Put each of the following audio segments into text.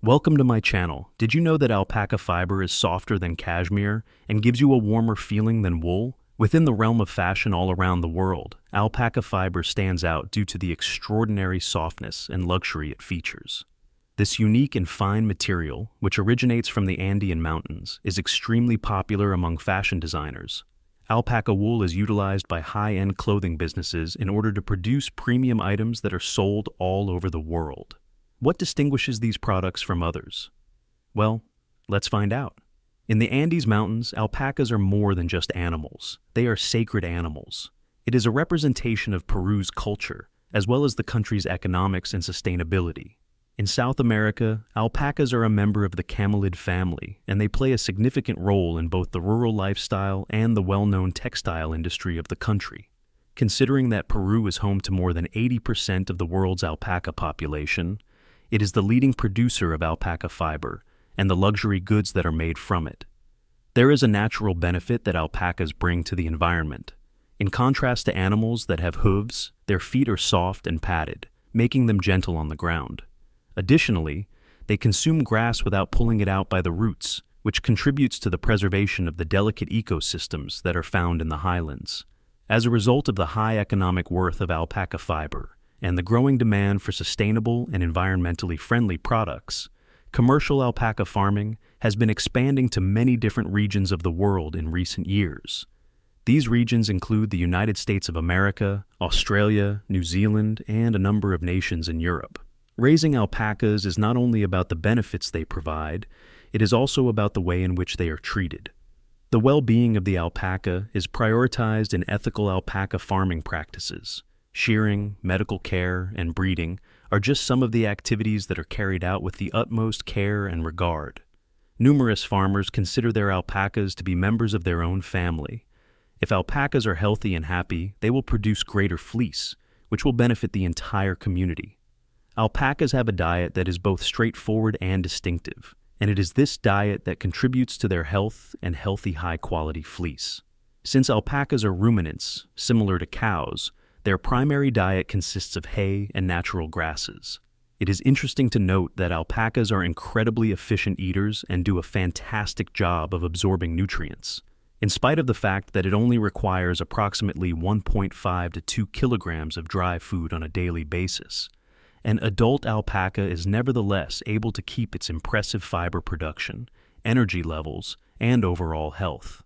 Welcome to my channel. Did you know that alpaca fiber is softer than cashmere and gives you a warmer feeling than wool? Within the realm of fashion all around the world, alpaca fiber stands out due to the extraordinary softness and luxury it features. This unique and fine material, which originates from the Andean mountains, is extremely popular among fashion designers. Alpaca wool is utilized by high-end clothing businesses in order to produce premium items that are sold all over the world. What distinguishes these products from others? Well, let's find out. In the Andes Mountains, alpacas are more than just animals. They are sacred animals. It is a representation of Peru's culture, as well as the country's economics and sustainability. In South America, alpacas are a member of the camelid family, and they play a significant role in both the rural lifestyle and the well-known textile industry of the country. Considering that Peru is home to more than 80% of the world's alpaca population, it is the leading producer of alpaca fiber and the luxury goods that are made from it. There is a natural benefit that alpacas bring to the environment. In contrast to animals that have hooves, their feet are soft and padded, making them gentle on the ground. Additionally, they consume grass without pulling it out by the roots, which contributes to the preservation of the delicate ecosystems that are found in the highlands. As a result of the high economic worth of alpaca fiber, and the growing demand for sustainable and environmentally friendly products, commercial alpaca farming has been expanding to many different regions of the world in recent years. These regions include the United States of America, Australia, New Zealand, and a number of nations in Europe. Raising alpacas is not only about the benefits they provide, it is also about the way in which they are treated. The well-being of the alpaca is prioritized in ethical alpaca farming practices. Shearing, medical care, and breeding are just some of the activities that are carried out with the utmost care and regard. Numerous farmers consider their alpacas to be members of their own family. If alpacas are healthy and happy, they will produce greater fleece, which will benefit the entire community. Alpacas have a diet that is both straightforward and distinctive, and it is this diet that contributes to their health and healthy high-quality fleece. Since alpacas are ruminants, similar to cows, their primary diet consists of hay and natural grasses. It is interesting to note that alpacas are incredibly efficient eaters and do a fantastic job of absorbing nutrients. In spite of the fact that it only requires approximately 1.5 to 2 kilograms of dry food on a daily basis, an adult alpaca is nevertheless able to keep its impressive fiber production, energy levels, and overall health.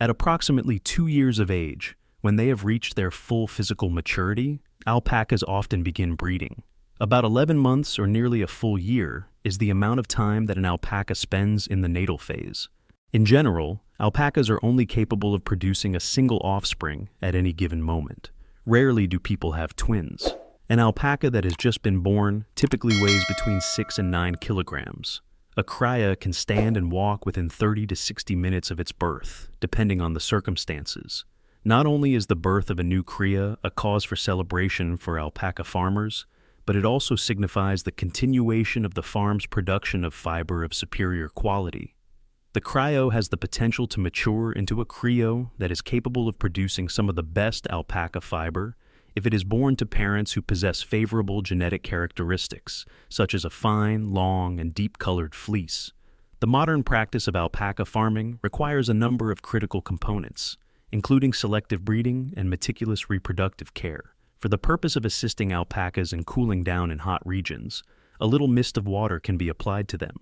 At approximately 2 years of age, when they have reached their full physical maturity, alpacas often begin breeding. About 11 months or nearly a full year is the amount of time that an alpaca spends in the natal phase. In general, alpacas are only capable of producing a single offspring at any given moment. Rarely do people have twins. An alpaca that has just been born typically weighs between 6 and 9 kilograms. A cria can stand and walk within 30 to 60 minutes of its birth, depending on the circumstances. Not only is the birth of a new cria a cause for celebration for alpaca farmers, but it also signifies the continuation of the farm's production of fiber of superior quality. The cryo has the potential to mature into a crio that is capable of producing some of the best alpaca fiber if it is born to parents who possess favorable genetic characteristics, such as a fine, long, and deep-colored fleece. The modern practice of alpaca farming requires a number of critical components, including selective breeding and meticulous reproductive care. For the purpose of assisting alpacas in cooling down in hot regions, a little mist of water can be applied to them.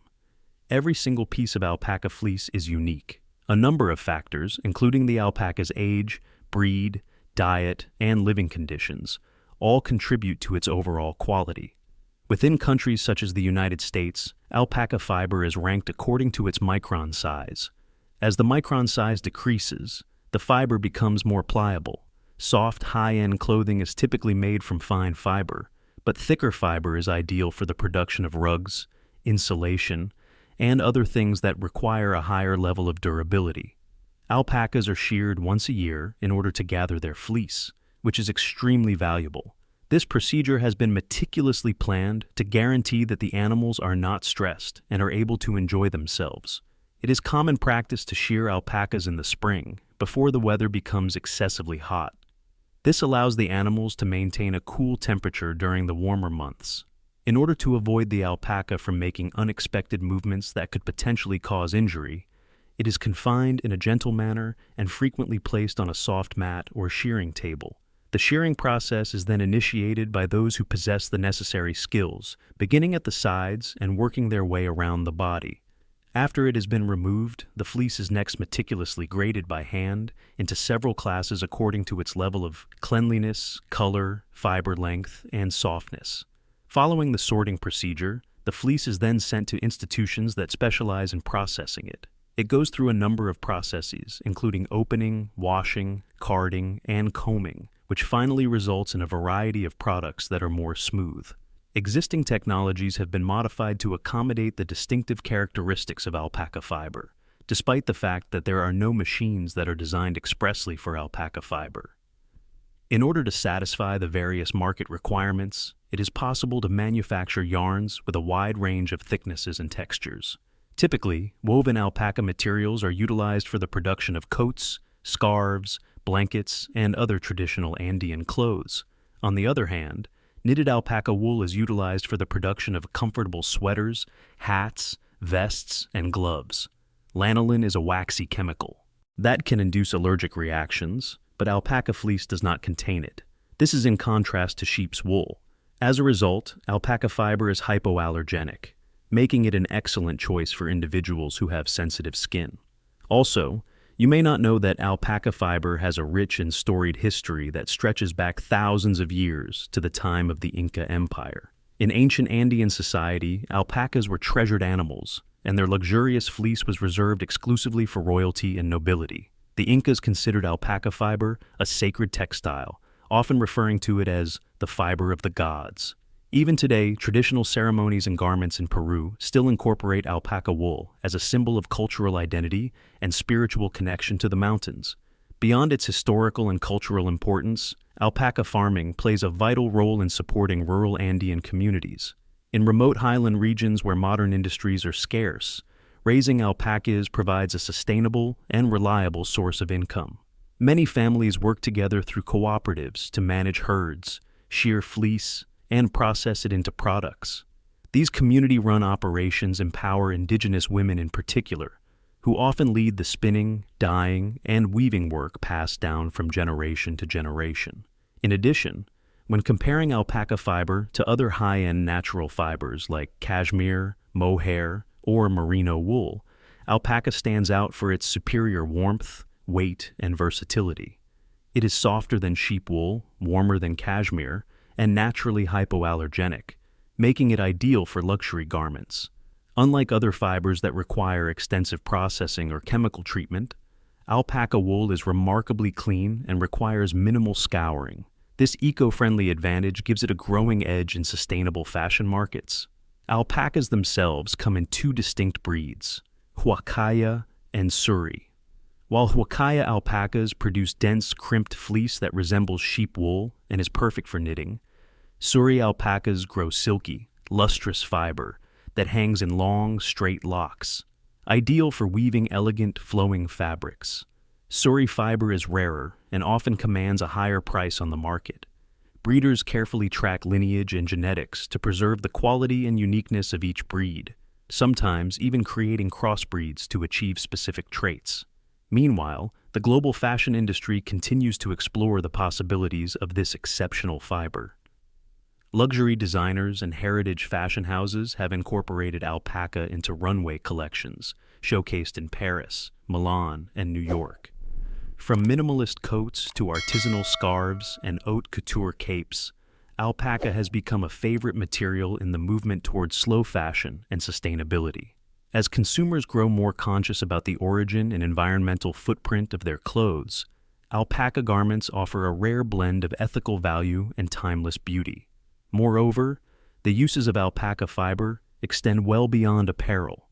Every single piece of alpaca fleece is unique. A number of factors, including the alpaca's age, breed, diet, and living conditions, all contribute to its overall quality. Within countries such as the United States, alpaca fiber is ranked according to its micron size. As the micron size decreases, the fiber becomes more pliable. Soft, high-end clothing is typically made from fine fiber, but thicker fiber is ideal for the production of rugs, insulation, and other things that require a higher level of durability. Alpacas are sheared once a year in order to gather their fleece, which is extremely valuable. This procedure has been meticulously planned to guarantee that the animals are not stressed and are able to enjoy themselves. It is common practice to shear alpacas in the spring, before the weather becomes excessively hot. This allows the animals to maintain a cool temperature during the warmer months. In order to avoid the alpaca from making unexpected movements that could potentially cause injury, it is confined in a gentle manner and frequently placed on a soft mat or shearing table. The shearing process is then initiated by those who possess the necessary skills, beginning at the sides and working their way around the body. After it has been removed, the fleece is next meticulously graded by hand into several classes according to its level of cleanliness, color, fiber length, and softness. Following the sorting procedure, the fleece is then sent to institutions that specialize in processing it. It goes through a number of processes, including opening, washing, carding, and combing, which finally results in a variety of products that are more smooth. Existing technologies have been modified to accommodate the distinctive characteristics of alpaca fiber, despite the fact that there are no machines that are designed expressly for alpaca fiber. In order to satisfy the various market requirements, it is possible to manufacture yarns with a wide range of thicknesses and textures. Typically, woven alpaca materials are utilized for the production of coats, scarves, blankets, and other traditional Andean clothes. On the other hand, knitted alpaca wool is utilized for the production of comfortable sweaters, hats, vests, and gloves. Lanolin is a waxy chemical that can induce allergic reactions, but alpaca fleece does not contain it. This is in contrast to sheep's wool. As a result, alpaca fiber is hypoallergenic, making it an excellent choice for individuals who have sensitive skin. Also, you may not know that alpaca fiber has a rich and storied history that stretches back thousands of years to the time of the Inca Empire. In ancient Andean society, alpacas were treasured animals, and their luxurious fleece was reserved exclusively for royalty and nobility. The Incas considered alpaca fiber a sacred textile, often referring to it as the fiber of the gods. Even today, traditional ceremonies and garments in Peru still incorporate alpaca wool as a symbol of cultural identity and spiritual connection to the mountains. Beyond its historical and cultural importance, alpaca farming plays a vital role in supporting rural Andean communities. In remote highland regions where modern industries are scarce, raising alpacas provides a sustainable and reliable source of income. Many families work together through cooperatives to manage herds, shear fleece, and process it into products. These community-run operations empower indigenous women in particular, who often lead the spinning, dyeing, and weaving work passed down from generation to generation. In addition, when comparing alpaca fiber to other high-end natural fibers like cashmere, mohair, or merino wool, alpaca stands out for its superior warmth, weight, and versatility. It is softer than sheep wool, warmer than cashmere, and naturally hypoallergenic, making it ideal for luxury garments. Unlike other fibers that require extensive processing or chemical treatment, alpaca wool is remarkably clean and requires minimal scouring. This eco-friendly advantage gives it a growing edge in sustainable fashion markets. Alpacas themselves come in two distinct breeds, Huacaya and Suri. While Huacaya alpacas produce dense, crimped fleece that resembles sheep wool and is perfect for knitting, Suri alpacas grow silky, lustrous fiber that hangs in long, straight locks, ideal for weaving elegant, flowing fabrics. Suri fiber is rarer and often commands a higher price on the market. Breeders carefully track lineage and genetics to preserve the quality and uniqueness of each breed, sometimes even creating crossbreeds to achieve specific traits. Meanwhile, the global fashion industry continues to explore the possibilities of this exceptional fiber. Luxury designers and heritage fashion houses have incorporated alpaca into runway collections, showcased in Paris, Milan, and New York. From minimalist coats to artisanal scarves and haute couture capes, alpaca has become a favorite material in the movement towards slow fashion and sustainability. As consumers grow more conscious about the origin and environmental footprint of their clothes, alpaca garments offer a rare blend of ethical value and timeless beauty. Moreover, the uses of alpaca fiber extend well beyond apparel.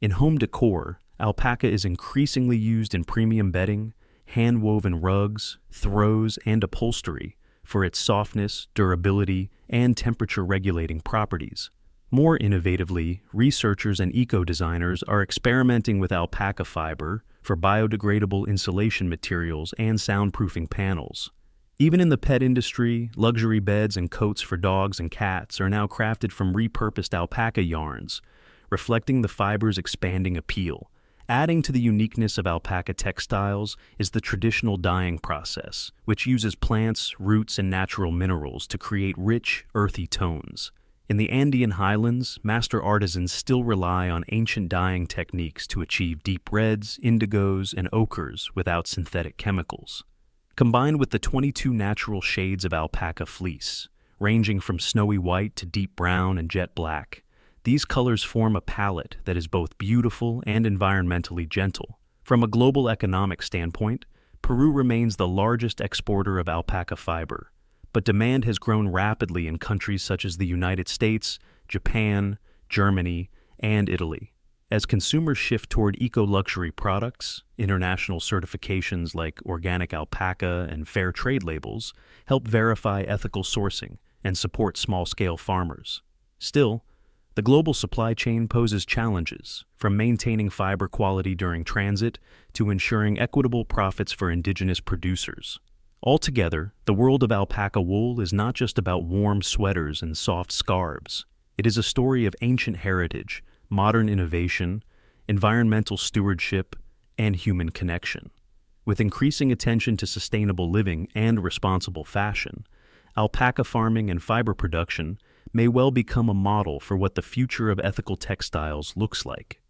In home decor, alpaca is increasingly used in premium bedding, hand-woven rugs, throws, and upholstery for its softness, durability, and temperature-regulating properties. More innovatively, researchers and eco-designers are experimenting with alpaca fiber for biodegradable insulation materials and soundproofing panels. Even in the pet industry, luxury beds and coats for dogs and cats are now crafted from repurposed alpaca yarns, reflecting the fiber's expanding appeal. Adding to the uniqueness of alpaca textiles is the traditional dyeing process, which uses plants, roots, and natural minerals to create rich, earthy tones. In the Andean highlands, master artisans still rely on ancient dyeing techniques to achieve deep reds, indigos, and ochres without synthetic chemicals. Combined with the 22 natural shades of alpaca fleece, ranging from snowy white to deep brown and jet black, these colors form a palette that is both beautiful and environmentally gentle. From a global economic standpoint, Peru remains the largest exporter of alpaca fiber, but demand has grown rapidly in countries such as the United States, Japan, Germany, and Italy. As consumers shift toward eco-luxury products, international certifications like organic alpaca and fair trade labels help verify ethical sourcing and support small-scale farmers. Still, the global supply chain poses challenges, from maintaining fiber quality during transit to ensuring equitable profits for indigenous producers. Altogether, the world of alpaca wool is not just about warm sweaters and soft scarves. It is a story of ancient heritage, modern innovation, environmental stewardship, and human connection. With increasing attention to sustainable living and responsible fashion, alpaca farming and fiber production may well become a model for what the future of ethical textiles looks like.